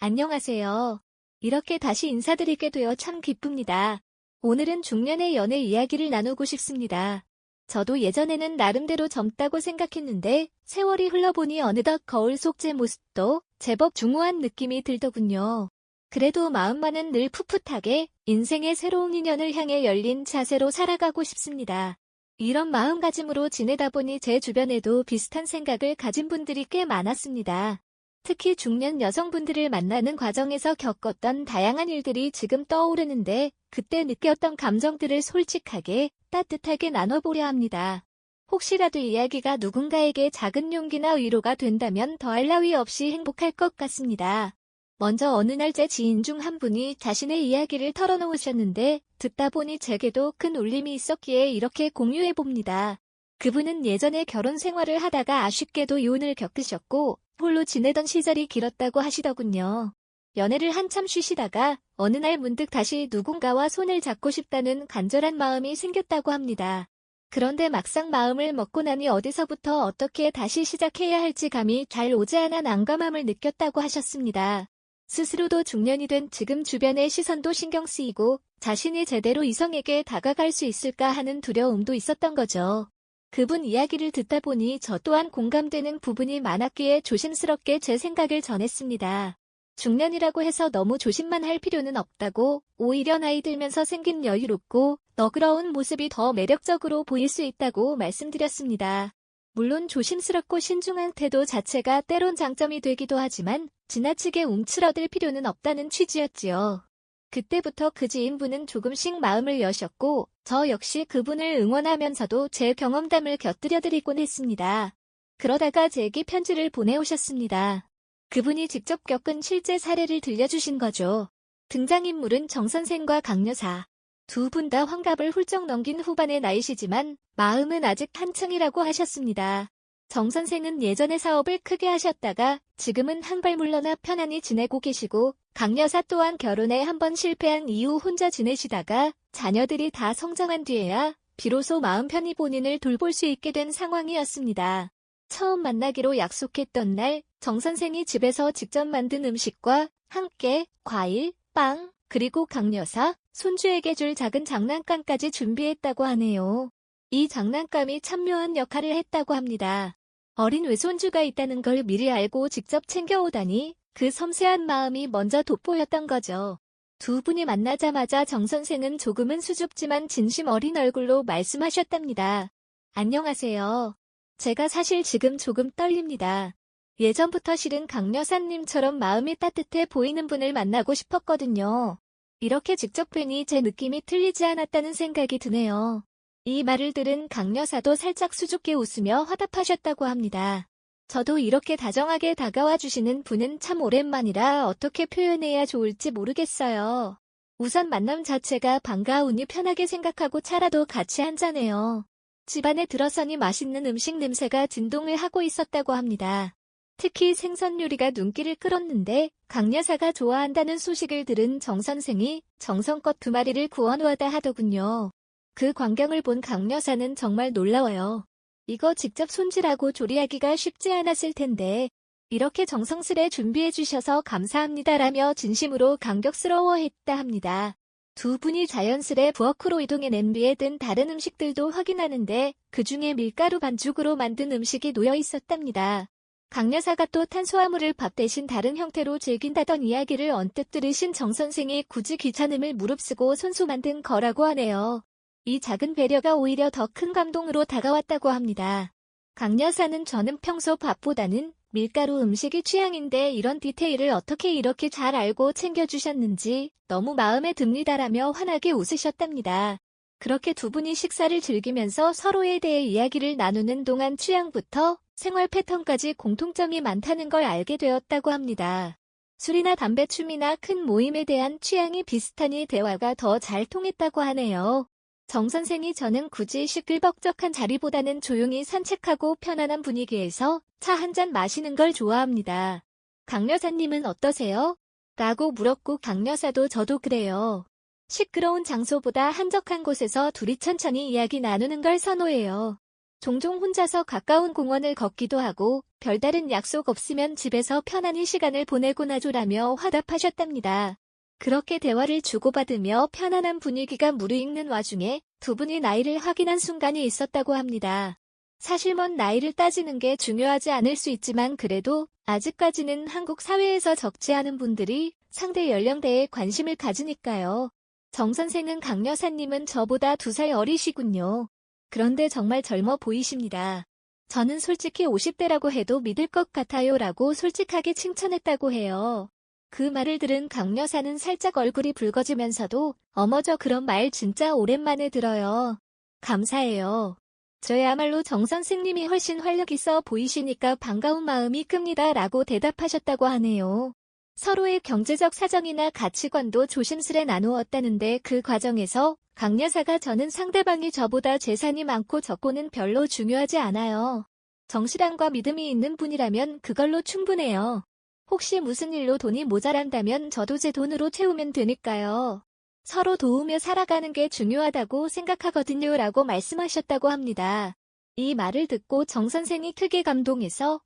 안녕하세요. 이렇게 다시 인사드리게 되어 참 기쁩니다. 오늘은 중년의 연애 이야기를 나누고 싶습니다. 저도 예전에는 나름대로 젊다고 생각했는데 세월이 흘러보니 어느덧 거울 속 제 모습도 제법 중후한 느낌이 들더군요. 그래도 마음만은 늘 풋풋하게 인생의 새로운 인연을 향해 열린 자세로 살아가고 싶습니다. 이런 마음가짐으로 지내다 보니 제 주변에도 비슷한 생각을 가진 분들이 꽤 많았습니다. 특히 중년 여성분들을 만나는 과정에서 겪었던 다양한 일들이 지금 떠오르는데 그때 느꼈던 감정들을 솔직하게 따뜻하게 나눠보려 합니다. 혹시라도 이야기가 누군가에게 작은 용기나 위로가 된다면 더할 나위 없이 행복할 것 같습니다. 먼저 어느 날 제 지인 중 한 분이 자신의 이야기를 털어놓으셨는데 듣다 보니 제게도 큰 울림이 있었기에 이렇게 공유해봅니다. 그분은 예전에 결혼 생활을 하다가 아쉽게도 이혼을 겪으셨고 홀로 지내던 시절이 길었다고 하시더군요. 연애를 한참 쉬시다가 어느 날 문득 다시 누군가와 손을 잡고 싶다는 간절한 마음이 생겼다고 합니다. 그런데 막상 마음을 먹고 나니 어디서부터 어떻게 다시 시작해야 할지 감이 잘 오지 않아 난감함을 느꼈다고 하셨습니다. 스스로도 중년이 된 지금 주변의 시선도 신경 쓰이고 자신이 제대로 이성에게 다가갈 수 있을까 하는 두려움도 있었던 거죠. 그분 이야기를 듣다 보니 저 또한 공감되는 부분이 많았기에 조심스럽게 제 생각을 전했습니다. 중년이라고 해서 너무 조심만 할 필요는 없다고, 오히려 나이 들면서 생긴 여유롭고 너그러운 모습이 더 매력적으로 보일 수 있다고 말씀드렸습니다. 물론 조심스럽고 신중한 태도 자체가 때론 장점이 되기도 하지만 지나치게 움츠러들 필요는 없다는 취지였지요. 그때부터 그 지인분은 조금씩 마음을 여셨고 저 역시 그분을 응원하면서도 제 경험담을 곁들여드리곤 했습니다. 그러다가 제게 편지를 보내오셨습니다. 그분이 직접 겪은 실제 사례를 들려주신 거죠. 등장인물은 정 선생과 강 여사. 두 분 다 환갑을 훌쩍 넘긴 후반의 나이시지만 마음은 아직 한층이라고 하셨습니다. 정 선생은 예전에 사업을 크게 하셨다가 지금은 한 발 물러나 편안히 지내고 계시고 강 여사 또한 결혼에 한 번 실패한 이후 혼자 지내시다가 자녀들이 다 성장한 뒤에야 비로소 마음 편히 본인을 돌볼 수 있게 된 상황이었습니다. 처음 만나기로 약속했던 날 정 선생이 집에서 직접 만든 음식과 함께 과일, 빵, 그리고 강 여사, 손주에게 줄 작은 장난감까지 준비했다고 하네요. 이 장난감이 참 묘한 역할을 했다고 합니다. 어린 외손주가 있다는 걸 미리 알고 직접 챙겨오다니 그 섬세한 마음이 먼저 돋보였던 거죠. 두 분이 만나자마자 정 선생은 조금은 수줍지만 진심 어린 얼굴로 말씀하셨답니다. 안녕하세요. 제가 사실 지금 조금 떨립니다. 예전부터 실은 강 여사님처럼 마음이 따뜻해 보이는 분을 만나고 싶었거든요. 이렇게 직접 뵈니 제 느낌이 틀리지 않았다는 생각이 드네요. 이 말을 들은 강 여사도 살짝 수줍게 웃으며 화답하셨다고 합니다. 저도 이렇게 다정하게 다가와 주시는 분은 참 오랜만이라 어떻게 표현해야 좋을지 모르겠어요. 우선 만남 자체가 반가우니 편하게 생각하고 차라도 같이 한잔해요. 집안에 들어서니 맛있는 음식 냄새가 진동을 하고 있었다고 합니다. 특히 생선 요리가 눈길을 끌었는데 강 여사가 좋아한다는 소식을 들은 정 선생이 정성껏 2마리를 구워놓았다 하더군요. 그 광경을 본 강 여사는 정말 놀라워요. 이거 직접 손질하고 조리하기가 쉽지 않았을 텐데 이렇게 정성스레 준비해 주셔서 감사합니다라며 진심으로 감격스러워했다 합니다. 두 분이 자연스레 부엌으로 이동해 냄비에 든 다른 음식들도 확인하는데 그중에 밀가루 반죽으로 만든 음식이 놓여 있었답니다. 강 여사가 또 탄수화물을 밥 대신 다른 형태로 즐긴다던 이야기를 언뜻 들으신 정 선생이 굳이 귀찮음을 무릅쓰고 손수 만든 거라고 하네요. 이 작은 배려가 오히려 더 큰 감동으로 다가왔다고 합니다. 강 여사는 저는 평소 밥보다는 밀가루 음식이 취향인데 이런 디테일을 어떻게 이렇게 잘 알고 챙겨주셨는지 너무 마음에 듭니다라며 환하게 웃으셨답니다. 그렇게 두 분이 식사를 즐기면서 서로에 대해 이야기를 나누는 동안 취향부터 생활 패턴까지 공통점이 많다는 걸 알게 되었다고 합니다. 술이나 담배, 춤이나 큰 모임에 대한 취향이 비슷하니 대화가 더 잘 통했다고 하네요. 정 선생이 저는 굳이 시끌벅적한 자리보다는 조용히 산책하고 편안한 분위기에서 차 한 잔 마시는 걸 좋아합니다. 강 여사님은 어떠세요? 라고 물었고 강 여사도 저도 그래요. 시끄러운 장소보다 한적한 곳에서 둘이 천천히 이야기 나누는 걸 선호해요. 종종 혼자서 가까운 공원을 걷기도 하고 별다른 약속 없으면 집에서 편안히 시간을 보내곤 하죠라며 화답하셨답니다. 그렇게 대화를 주고받으며 편안한 분위기가 무르익는 와중에 두 분이 나이를 확인한 순간이 있었다고 합니다. 사실 나이를 따지는 게 중요하지 않을 수 있지만 그래도 아직까지는 한국 사회에서 적지 않은 분들이 상대 연령대에 관심을 가지니까요. 정 선생은 강 여사님은 저보다 2살 어리시군요. 그런데 정말 젊어 보이십니다. 저는 솔직히 50대라고 해도 믿을 것 같아요 라고 솔직하게 칭찬했다고 해요. 그 말을 들은 강 여사는 살짝 얼굴이 붉어지면서도 어머 저 그런 말 진짜 오랜만에 들어요. 감사해요. 저야말로 정 선생님이 훨씬 활력 있어 보이시니까 반가운 마음이 큽니다 라고 대답하셨다고 하네요. 서로의 경제적 사정이나 가치관도 조심스레 나누었다는데 그 과정에서 강 여사가 저는 상대방이 저보다 재산이 많고 적고는 별로 중요하지 않아요. 정실함과 믿음이 있는 분이라면 그걸로 충분해요. 혹시 무슨 일로 돈이 모자란다면 저도 제 돈으로 채우면 되니까요. 서로 도우며 살아가는 게 중요하다고 생각하거든요 라고 말씀하셨다고 합니다. 이 말을 듣고 정 선생이 크게 감동해서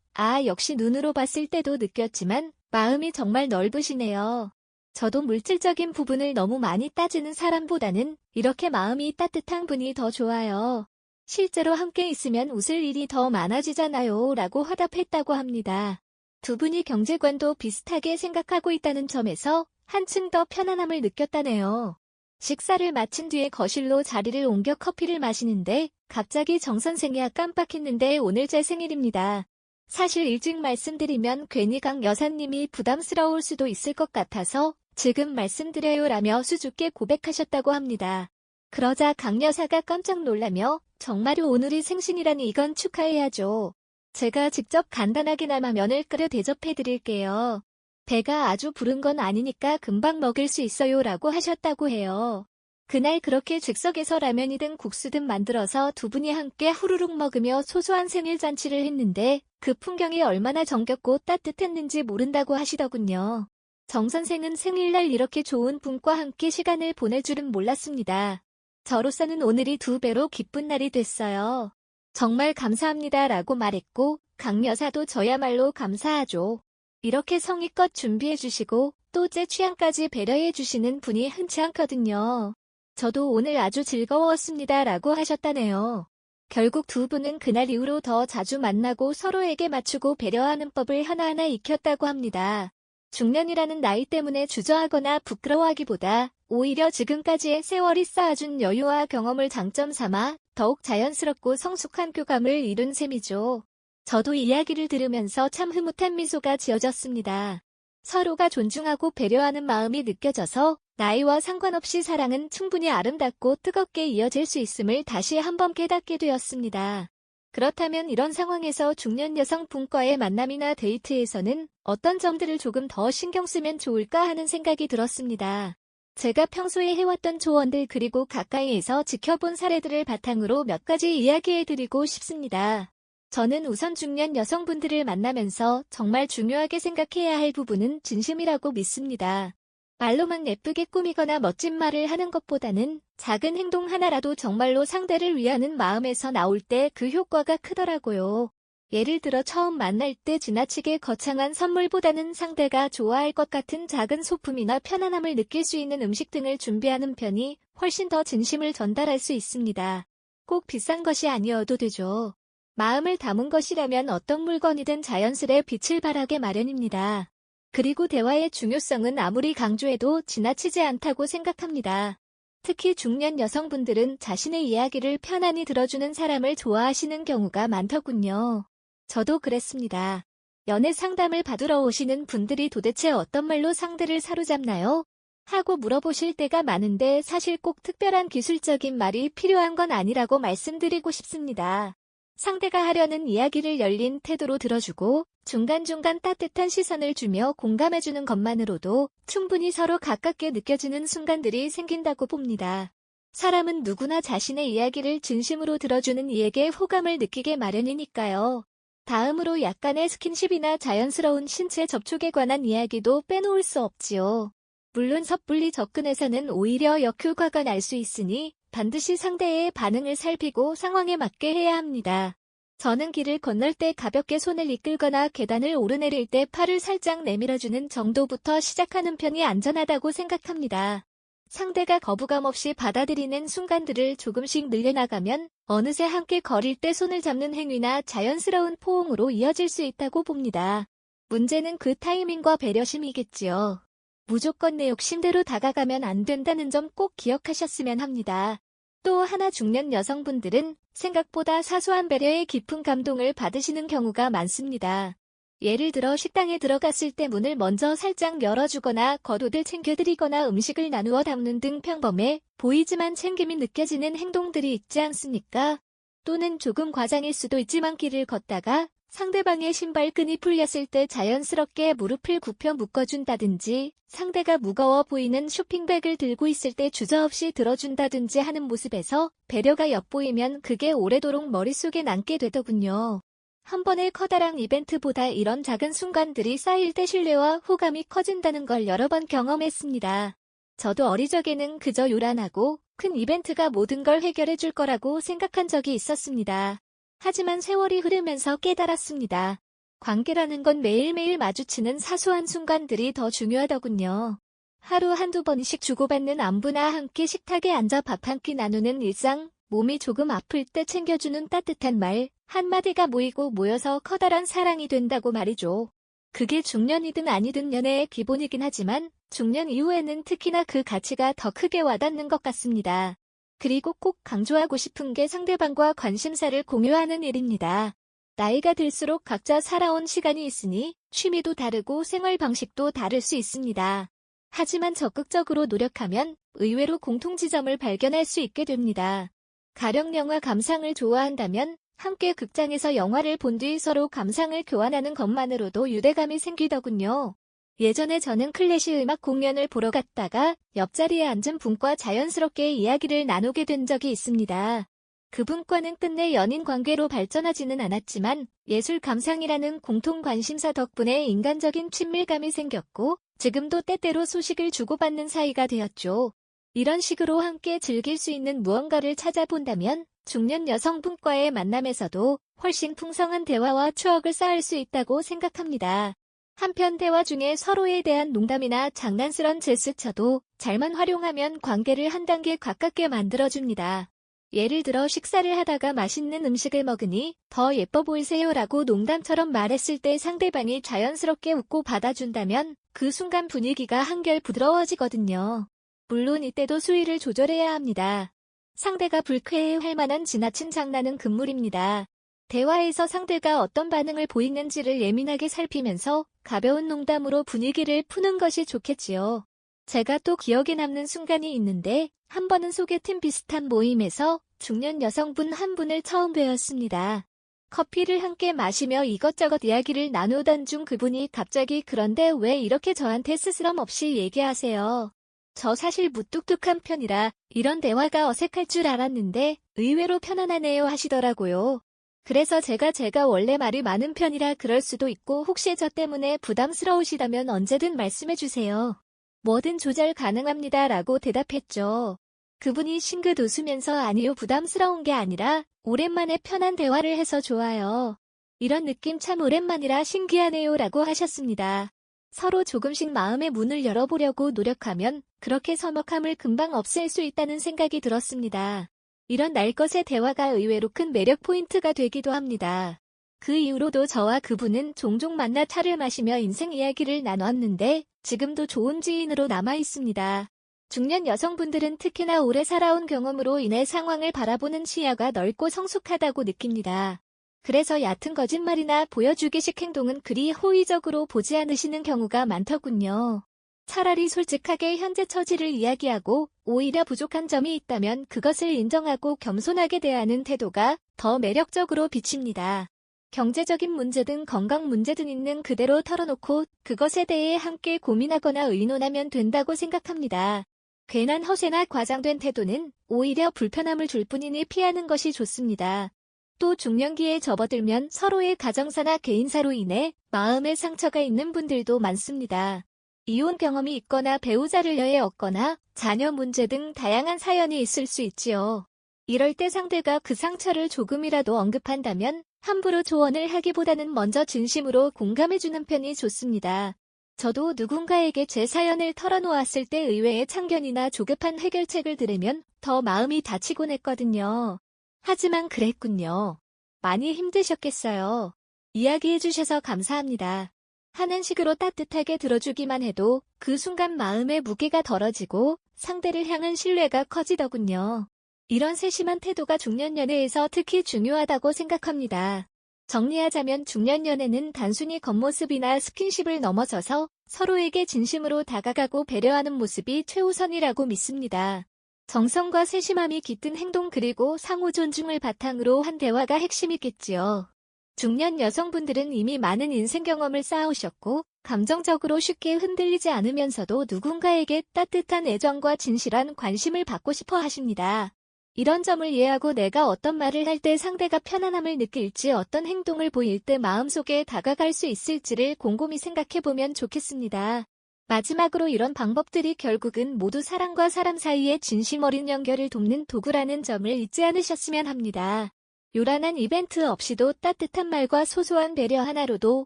역시 눈으로 봤을 때도 느꼈지만 마음이 정말 넓으시네요. 저도 물질적인 부분을 너무 많이 따지는 사람보다는 이렇게 마음이 따뜻한 분이 더 좋아요. 실제로 함께 있으면 웃을 일이 더 많아지잖아요 라고 화답했다고 합니다. 두 분이 경제관도 비슷하게 생각하고 있다는 점에서 한층 더 편안함을 느꼈다네요. 식사를 마친 뒤에 거실로 자리를 옮겨 커피를 마시는데 갑자기 정 선생이 깜빡했는데 오늘 제 생일입니다. 사실 일찍 말씀드리면 괜히 강 여사님이 부담스러울 수도 있을 것 같아서 지금 말씀드려요 라며 수줍게 고백하셨다고 합니다. 그러자 강 여사가 깜짝 놀라며 정말요 오늘이 생신이라니 이건 축하해야죠. 제가 직접 간단하게나마 면을 끓여 대접해드릴게요. 배가 아주 부른 건 아니니까 금방 먹을 수 있어요 라고 하셨다고 해요. 그날 그렇게 즉석에서 라면이든 국수든 만들어서 두 분이 함께 후루룩 먹으며 소소한 생일 잔치를 했는데 그 풍경이 얼마나 정겹고 따뜻했는지 모른다고 하시더군요. 정 선생은 생일날 이렇게 좋은 분과 함께 시간을 보낼 줄은 몰랐습니다. 저로서는 오늘이 2배로 기쁜 날이 됐어요. 정말 감사합니다 라고 말했고 강 여사도 저야말로 감사하죠. 이렇게 성의껏 준비해주시고 또 제 취향까지 배려해주시는 분이 흔치 않거든요. 저도 오늘 아주 즐거웠습니다 라고 하셨다네요. 결국 두 분은 그날 이후로 더 자주 만나고 서로에게 맞추고 배려하는 법을 하나하나 익혔다고 합니다. 중년이라는 나이 때문에 주저하거나 부끄러워하기보다 오히려 지금까지의 세월이 쌓아준 여유와 경험을 장점 삼아 더욱 자연스럽고 성숙한 교감을 이룬 셈이죠. 저도 이야기를 들으면서 참 흐뭇한 미소가 지어졌습니다. 서로가 존중하고 배려하는 마음이 느껴져서 나이와 상관없이 사랑은 충분히 아름답고 뜨겁게 이어질 수 있음을 다시 한번 깨닫게 되었습니다. 그렇다면 이런 상황에서 중년 여성분과의 만남이나 데이트에서는 어떤 점들을 조금 더 신경 쓰면 좋을까 하는 생각이 들었습니다. 제가 평소에 해왔던 조언들 그리고 가까이에서 지켜본 사례들을 바탕으로 몇 가지 이야기해드리고 싶습니다. 저는 우선 중년 여성분들을 만나면서 정말 중요하게 생각해야 할 부분은 진심이라고 믿습니다. 말로만 예쁘게 꾸미거나 멋진 말을 하는 것보다는 작은 행동 하나라도 정말로 상대를 위하는 마음에서 나올 때 그 효과가 크더라고요. 예를 들어 처음 만날 때 지나치게 거창한 선물보다는 상대가 좋아할 것 같은 작은 소품이나 편안함을 느낄 수 있는 음식 등을 준비하는 편이 훨씬 더 진심을 전달할 수 있습니다. 꼭 비싼 것이 아니어도 되죠. 마음을 담은 것이라면 어떤 물건이든 자연스레 빛을 발하게 마련입니다. 그리고 대화의 중요성은 아무리 강조해도 지나치지 않다고 생각합니다. 특히 중년 여성분들은 자신의 이야기를 편안히 들어주는 사람을 좋아하시는 경우가 많더군요. 저도 그랬습니다. 연애 상담을 받으러 오시는 분들이 도대체 어떤 말로 상대를 사로잡나요? 하고 물어보실 때가 많은데 사실 꼭 특별한 기술적인 말이 필요한 건 아니라고 말씀드리고 싶습니다. 상대가 하려는 이야기를 열린 태도로 들어주고 중간중간 따뜻한 시선을 주며 공감해주는 것만으로도 충분히 서로 가깝게 느껴지는 순간들이 생긴다고 봅니다. 사람은 누구나 자신의 이야기를 진심으로 들어주는 이에게 호감을 느끼게 마련이니까요. 다음으로 약간의 스킨십이나 자연스러운 신체 접촉에 관한 이야기도 빼놓을 수 없지요. 물론 섣불리 접근해서는 오히려 역효과가 날 수 있으니 반드시 상대의 반응을 살피고 상황에 맞게 해야 합니다. 저는 길을 건널 때 가볍게 손을 이끌거나 계단을 오르내릴 때 팔을 살짝 내밀어주는 정도부터 시작하는 편이 안전하다고 생각합니다. 상대가 거부감 없이 받아들이는 순간들을 조금씩 늘려나가면 어느새 함께 걸을 때 손을 잡는 행위나 자연스러운 포옹으로 이어질 수 있다고 봅니다. 문제는 그 타이밍과 배려심이겠지요. 무조건 내 욕심대로 다가가면 안 된다는 점 꼭 기억하셨으면 합니다. 또 하나 중년 여성분들은 생각보다 사소한 배려에 깊은 감동을 받으시는 경우가 많습니다. 예를 들어 식당에 들어갔을 때 문을 먼저 살짝 열어주거나 겉옷을 챙겨드리거나 음식을 나누어 담는 등 평범해 보이지만 챙김이 느껴지는 행동들이 있지 않습니까? 또는 조금 과장일 수도 있지만 길을 걷다가 상대방의 신발끈이 풀렸을 때 자연스럽게 무릎을 굽혀 묶어준다든지 상대가 무거워 보이는 쇼핑백을 들고 있을 때 주저없이 들어준다든지 하는 모습에서 배려가 엿보이면 그게 오래도록 머릿속에 남게 되더군요. 한 번의 커다란 이벤트보다 이런 작은 순간들이 쌓일 때 신뢰와 호감이 커진다는 걸 여러 번 경험했습니다. 저도 어리적에는 그저 요란하고 큰 이벤트가 모든 걸 해결해 줄 거라고 생각한 적이 있었습니다. 하지만 세월이 흐르면서 깨달았습니다. 관계라는 건 매일매일 마주치는 사소한 순간들이 더 중요하더군요. 하루 한두 번씩 주고받는 안부나 함께 식탁에 앉아 밥 한 끼 나누는 일상, 몸이 조금 아플 때 챙겨주는 따뜻한 말, 한마디가 모이고 모여서 커다란 사랑이 된다고 말이죠. 그게 중년이든 아니든 연애의 기본이긴 하지만 중년 이후에는 특히나 그 가치가 더 크게 와닿는 것 같습니다. 그리고 꼭 강조하고 싶은 게 상대방과 관심사를 공유하는 일입니다. 나이가 들수록 각자 살아온 시간이 있으니 취미도 다르고 생활 방식도 다를 수 있습니다. 하지만 적극적으로 노력하면 의외로 공통지점을 발견할 수 있게 됩니다. 가령 영화 감상을 좋아한다면 함께 극장에서 영화를 본 뒤 서로 감상을 교환하는 것만으로도 유대감이 생기더군요. 예전에 저는 클래식 음악 공연을 보러 갔다가 옆자리에 앉은 분과 자연스럽게 이야기를 나누게 된 적이 있습니다. 그분과는 끝내 연인 관계로 발전하지는 않았지만 예술 감상이라는 공통 관심사 덕분에 인간적인 친밀감이 생겼고 지금도 때때로 소식을 주고받는 사이가 되었죠. 이런 식으로 함께 즐길 수 있는 무언가를 찾아본다면 중년 여성분과의 만남에서도 훨씬 풍성한 대화와 추억을 쌓을 수 있다고 생각합니다. 한편 대화 중에 서로에 대한 농담이나 장난스런 제스처도 잘만 활용하면 관계를 한 단계 가깝게 만들어줍니다. 예를 들어 식사를 하다가 맛있는 음식을 먹으니 더 예뻐 보이세요라고 농담처럼 말했을 때 상대방이 자연스럽게 웃고 받아준다면 그 순간 분위기가 한결 부드러워지거든요. 물론 이때도 수위를 조절해야 합니다. 상대가 불쾌해할 만한 지나친 장난은 금물입니다. 대화에서 상대가 어떤 반응을 보이는지를 예민하게 살피면서 가벼운 농담으로 분위기를 푸는 것이 좋겠지요. 제가 또 기억에 남는 순간이 있는데 한 번은 소개팅 비슷한 모임에서 중년 여성분 한 분을 처음 뵈었습니다. 커피를 함께 마시며 이것저것 이야기를 나누던 중 그분이 갑자기 "그런데 왜 이렇게 저한테 스스럼 없이 얘기하세요? 저 사실 무뚝뚝한 편이라 이런 대화가 어색할 줄 알았는데 의외로 편안하네요" 하시더라고요. 그래서 제가 원래 말이 많은 편이라 그럴 수도 있고 혹시 저 때문에 부담스러우시다면 언제든 말씀해주세요. 뭐든 조절 가능합니다 라고 대답했죠. 그분이 싱긋 웃으면서 "아니요, 부담스러운 게 아니라 오랜만에 편한 대화를 해서 좋아요. 이런 느낌 참 오랜만이라 신기하네요 라고 하셨습니다. 서로 조금씩 마음의 문을 열어보려고 노력하면 그렇게 서먹함을 금방 없앨 수 있다는 생각이 들었습니다. 이런 날것의 대화가 의외로 큰 매력 포인트가 되기도 합니다. 그 이후로도 저와 그분은 종종 만나 차를 마시며 인생 이야기를 나눴는데 지금도 좋은 지인으로 남아 있습니다. 중년 여성분들은 특히나 오래 살아온 경험으로 인해 상황을 바라보는 시야가 넓고 성숙하다고 느낍니다. 그래서 얕은 거짓말이나 보여주기식 행동은 그리 호의적으로 보지 않으시는 경우가 많더군요. 차라리 솔직하게 현재 처지를 이야기하고 오히려 부족한 점이 있다면 그것을 인정하고 겸손하게 대하는 태도가 더 매력적으로 비칩니다. 경제적인 문제든 건강 문제든 있는 그대로 털어놓고 그것에 대해 함께 고민하거나 의논하면 된다고 생각합니다. 괜한 허세나 과장된 태도는 오히려 불편함을 줄 뿐이니 피하는 것이 좋습니다. 또 중년기에 접어들면 서로의 가정사나 개인사로 인해 마음의 상처가 있는 분들도 많습니다. 이혼 경험이 있거나 배우자를 여해 얻거나 자녀 문제 등 다양한 사연이 있을 수 있지요. 이럴 때 상대가 그 상처를 조금이라도 언급한다면 함부로 조언을 하기보다는 먼저 진심으로 공감해주는 편이 좋습니다. 저도 누군가에게 제 사연을 털어놓았을 때 의외의 참견이나 조급한 해결책을 들으면 더 마음이 다치곤 했거든요. 하지만 그랬군요. 많이 힘드셨겠어요. 이야기해주셔서 감사합니다. 하는 식으로 따뜻하게 들어주기만 해도 그 순간 마음의 무게가 덜어지고 상대를 향한 신뢰가 커지더군요. 이런 세심한 태도가 중년연애에서 특히 중요하다고 생각합니다. 정리하자면 중년연애는 단순히 겉모습이나 스킨십을 넘어서서 서로에게 진심으로 다가가고 배려하는 모습이 최우선이라고 믿습니다. 정성과 세심함이 깃든 행동 그리고 상호 존중을 바탕으로 한 대화가 핵심이겠지요. 중년 여성분들은 이미 많은 인생 경험을 쌓아오셨고 감정적으로 쉽게 흔들리지 않으면서도 누군가에게 따뜻한 애정과 진실한 관심을 받고 싶어 하십니다. 이런 점을 이해하고 내가 어떤 말을 할 때 상대가 편안함을 느낄지 어떤 행동을 보일 때 마음속에 다가갈 수 있을지를 곰곰이 생각해보면 좋겠습니다. 마지막으로 이런 방법들이 결국은 모두 사람과 사람 사이의 진심 어린 연결을 돕는 도구라는 점을 잊지 않으셨으면 합니다. 요란한 이벤트 없이도 따뜻한 말과 소소한 배려 하나로도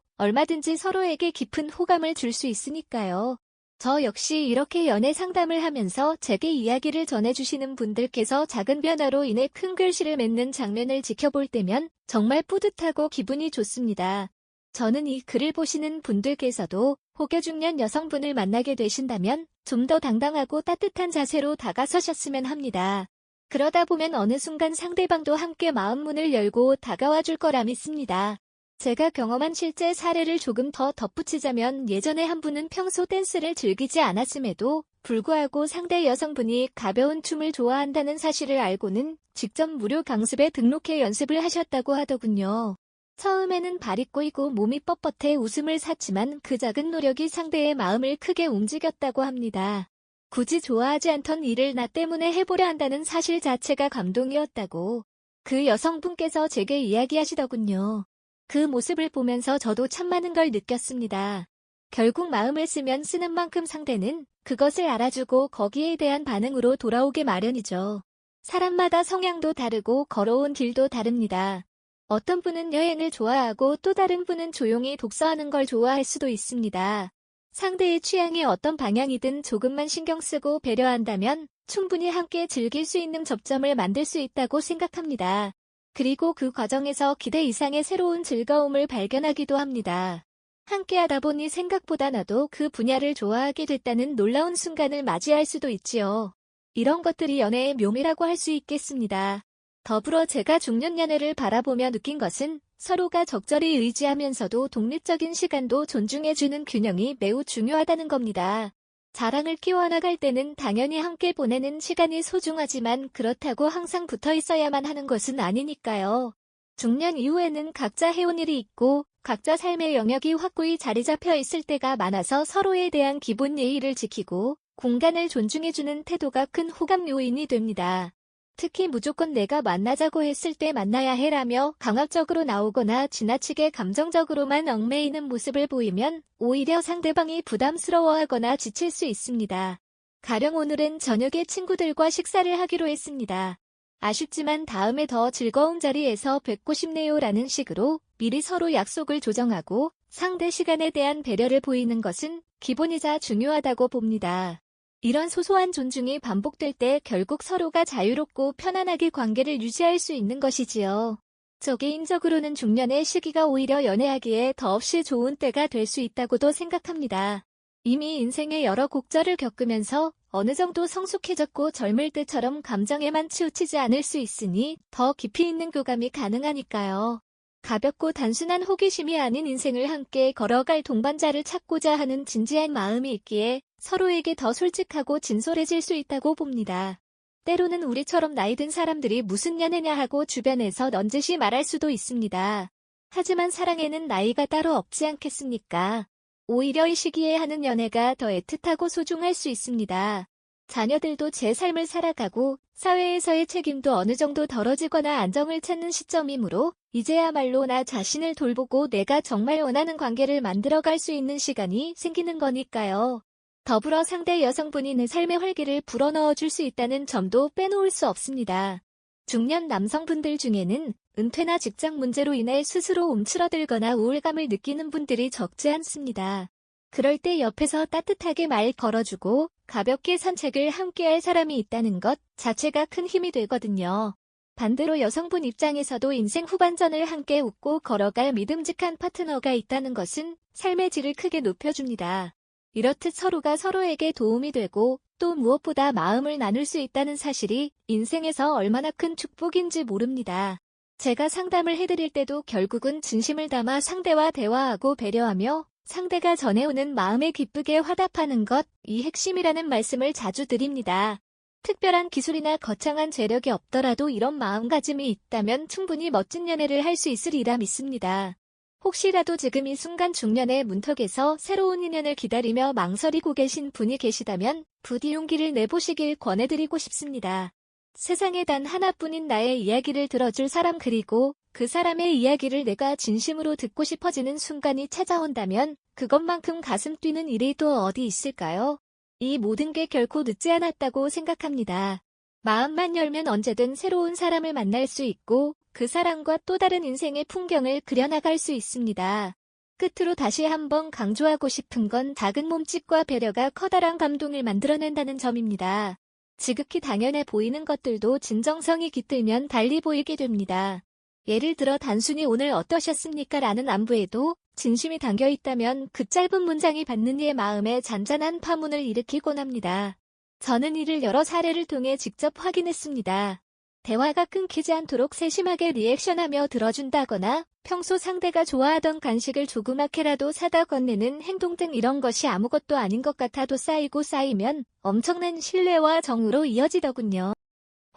얼마든지 서로에게 깊은 호감을 줄 수 있으니까요. 저 역시 이렇게 연애 상담을 하면서 제게 이야기를 전해주시는 분들께서 작은 변화로 인해 큰 글씨를 맺는 장면을 지켜볼 때면 정말 뿌듯하고 기분이 좋습니다. 저는 이 글을 보시는 분들께서도 혹여 중년 여성분을 만나게 되신다면 좀 더 당당하고 따뜻한 자세로 다가서셨으면 합니다. 그러다 보면 어느 순간 상대방도 함께 마음 문을 열고 다가와 줄 거라 믿습니다. 제가 경험한 실제 사례를 조금 더 덧붙이자면 예전에 한 분은 평소 댄스를 즐기지 않았음에도 불구하고 상대 여성분이 가벼운 춤을 좋아한다는 사실을 알고는 직접 무료 강습에 등록해 연습을 하셨다고 하더군요. 처음에는 발이 꼬이고 몸이 뻣뻣해 웃음을 샀지만 그 작은 노력이 상대의 마음을 크게 움직였다고 합니다. 굳이 좋아하지 않던 일을 나 때문에 해보려 한다는 사실 자체가 감동이었다고 그 여성분께서 제게 이야기하시더군요. 그 모습을 보면서 저도 참 많은 걸 느꼈습니다. 결국 마음을 쓰면 쓰는 만큼 상대는 그것을 알아주고 거기에 대한 반응으로 돌아오게 마련이죠. 사람마다 성향도 다르고 걸어온 길도 다릅니다. 어떤 분은 여행을 좋아하고 또 다른 분은 조용히 독서하는 걸 좋아할 수도 있습니다. 상대의 취향이 어떤 방향이든 조금만 신경 쓰고 배려한다면 충분히 함께 즐길 수 있는 접점을 만들 수 있다고 생각합니다. 그리고 그 과정에서 기대 이상의 새로운 즐거움을 발견하기도 합니다. 함께하다 보니 생각보다 나도 그 분야를 좋아하게 됐다는 놀라운 순간을 맞이할 수도 있지요. 이런 것들이 연애의 묘미라고 할 수 있겠습니다. 더불어 제가 중년연애를 바라보며 느낀 것은 서로가 적절히 의지하면서도 독립적인 시간도 존중해주는 균형이 매우 중요하다는 겁니다. 자랑을 키워나갈 때는 당연히 함께 보내는 시간이 소중하지만 그렇다고 항상 붙어 있어야만 하는 것은 아니니까요. 중년 이후에는 각자 해온 일이 있고 각자 삶의 영역이 확고히 자리 잡혀 있을 때가 많아서 서로에 대한 기본 예의를 지키고 공간을 존중해주는 태도가 큰 호감 요인이 됩니다. 특히 무조건 내가 만나자고 했을 때 만나야 해라며 강압적으로 나오거나 지나치게 감정적으로만 얽매이는 모습을 보이면 오히려 상대방이 부담스러워하거나 지칠 수 있습니다. 가령 오늘은 저녁에 친구들과 식사를 하기로 했습니다. 아쉽지만 다음에 더 즐거운 자리에서 뵙고 싶네요라는 식으로 미리 서로 약속을 조정하고 상대 시간에 대한 배려를 보이는 것은 기본이자 중요하다고 봅니다. 이런 소소한 존중이 반복될 때 결국 서로가 자유롭고 편안하게 관계를 유지할 수 있는 것이지요. 저 개인적으로는 중년의 시기가 오히려 연애하기에 더없이 좋은 때가 될 수 있다고도 생각합니다. 이미 인생의 여러 곡절을 겪으면서 어느 정도 성숙해졌고 젊을 때처럼 감정에만 치우치지 않을 수 있으니 더 깊이 있는 교감이 가능하니까요. 가볍고 단순한 호기심이 아닌 인생을 함께 걸어갈 동반자를 찾고자 하는 진지한 마음이 있기에 서로에게 더 솔직하고 진솔해질 수 있다고 봅니다. 때로는 우리처럼 나이 든 사람들이 무슨 연애냐 하고 주변에서 넌지시 말할 수도 있습니다. 하지만 사랑에는 나이가 따로 없지 않겠습니까? 오히려 이 시기에 하는 연애가 더 애틋하고 소중할 수 있습니다. 자녀들도 제 삶을 살아가고 사회에서의 책임도 어느 정도 덜어지거나 안정을 찾는 시점이므로 이제야말로 나 자신을 돌보고 내가 정말 원하는 관계를 만들어갈 수 있는 시간이 생기는 거니까요. 더불어 상대 여성분이 내 삶의 활기를 불어넣어 줄 수 있다는 점도 빼놓을 수 없습니다. 중년 남성분들 중에는 은퇴나 직장 문제로 인해 스스로 움츠러들거나 우울감을 느끼는 분들이 적지 않습니다. 그럴 때 옆에서 따뜻하게 말 걸어주고 가볍게 산책을 함께할 사람이 있다는 것 자체가 큰 힘이 되거든요. 반대로 여성분 입장에서도 인생 후반전을 함께 웃고 걸어갈 믿음직한 파트너가 있다는 것은 삶의 질을 크게 높여줍니다. 이렇듯 서로가 서로에게 도움이 되고 또 무엇보다 마음을 나눌 수 있다는 사실이 인생에서 얼마나 큰 축복인지 모릅니다. 제가 상담을 해드릴 때도 결국은 진심을 담아 상대와 대화하고 배려하며 상대가 전해오는 마음에 기쁘게 화답하는 것, 이 핵심이라는 말씀을 자주 드립니다. 특별한 기술이나 거창한 재력이 없더라도 이런 마음가짐이 있다면 충분히 멋진 연애를 할 수 있으리라 믿습니다. 혹시라도 지금 이 순간 중년의 문턱에서 새로운 인연을 기다리며 망설이고 계신 분이 계시다면 부디 용기를 내보시길 권해드리고 싶습니다. 세상에 단 하나뿐인 나의 이야기를 들어줄 사람 그리고 그 사람의 이야기를 내가 진심으로 듣고 싶어지는 순간이 찾아온다면 그것만큼 가슴 뛰는 일이 또 어디 있을까요? 이 모든 게 결코 늦지 않았다고 생각합니다. 마음만 열면 언제든 새로운 사람을 만날 수 있고 그 사람과 또 다른 인생의 풍경을 그려나갈 수 있습니다. 끝으로 다시 한번 강조하고 싶은 건 작은 몸짓과 배려가 커다란 감동을 만들어낸다는 점입니다. 지극히 당연해 보이는 것들도 진정성이 깃들면 달리 보이게 됩니다. 예를 들어 단순히 오늘 어떠셨습니까? 라는 안부에도 진심이 담겨 있다면 그 짧은 문장이 받는 이의 마음에 잔잔한 파문을 일으키곤 합니다. 저는 이를 여러 사례를 통해 직접 확인했습니다. 대화가 끊기지 않도록 세심하게 리액션하며 들어준다거나 평소 상대가 좋아하던 간식을 조그맣게라도 사다 건네는 행동 등 이런 것이 아무것도 아닌 것 같아도 쌓이고 쌓이면 엄청난 신뢰와 정으로 이어지더군요.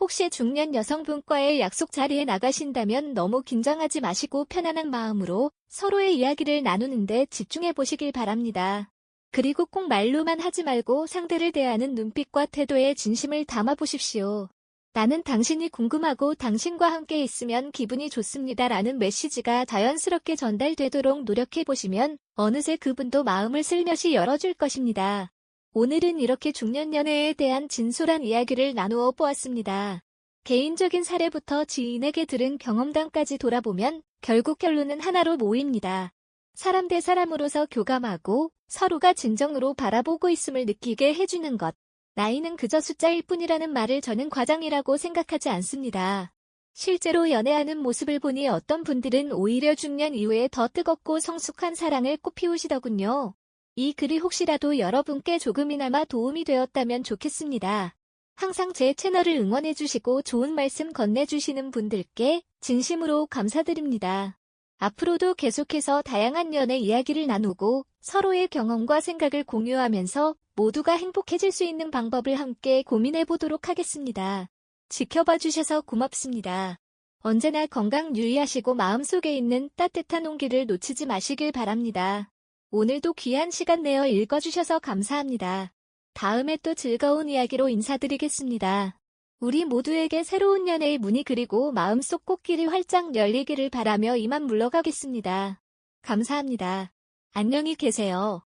혹시 중년 여성분과의 약속 자리에 나가신다면 너무 긴장하지 마시고 편안한 마음으로 서로의 이야기를 나누는데 집중해 보시길 바랍니다. 그리고 꼭 말로만 하지 말고 상대를 대하는 눈빛과 태도에 진심을 담아 보십시오. 나는 당신이 궁금하고 당신과 함께 있으면 기분이 좋습니다. 라는 메시지가 자연스럽게 전달되도록 노력해 보시면 어느새 그분도 마음을 슬며시 열어줄 것입니다. 오늘은 이렇게 중년 연애에 대한 진솔한 이야기를 나누어 보았습니다. 개인적인 사례부터 지인에게 들은 경험담까지 돌아보면 결국 결론은 하나로 모입니다. 사람 대 사람으로서 교감하고 서로가 진정으로 바라보고 있음을 느끼게 해주는 것. 나이는 그저 숫자일 뿐이라는 말을 저는 과장이라고 생각하지 않습니다. 실제로 연애하는 모습을 보니 어떤 분들은 오히려 중년 이후에 더 뜨겁고 성숙한 사랑을 꽃피우시더군요. 이 글이 혹시라도 여러분께 조금이나마 도움이 되었다면 좋겠습니다. 항상 제 채널을 응원해주시고 좋은 말씀 건네주시는 분들께 진심으로 감사드립니다. 앞으로도 계속해서 다양한 연애 이야기를 나누고 서로의 경험과 생각을 공유하면서 모두가 행복해질 수 있는 방법을 함께 고민해보도록 하겠습니다. 지켜봐 주셔서 고맙습니다. 언제나 건강 유의하시고 마음속에 있는 따뜻한 온기를 놓치지 마시길 바랍니다. 오늘도 귀한 시간 내어 읽어주셔서 감사합니다. 다음에 또 즐거운 이야기로 인사드리겠습니다. 우리 모두에게 새로운 연애의 문이 그리고 마음속 꽃길이 활짝 열리기를 바라며 이만 물러가겠습니다. 감사합니다. 안녕히 계세요.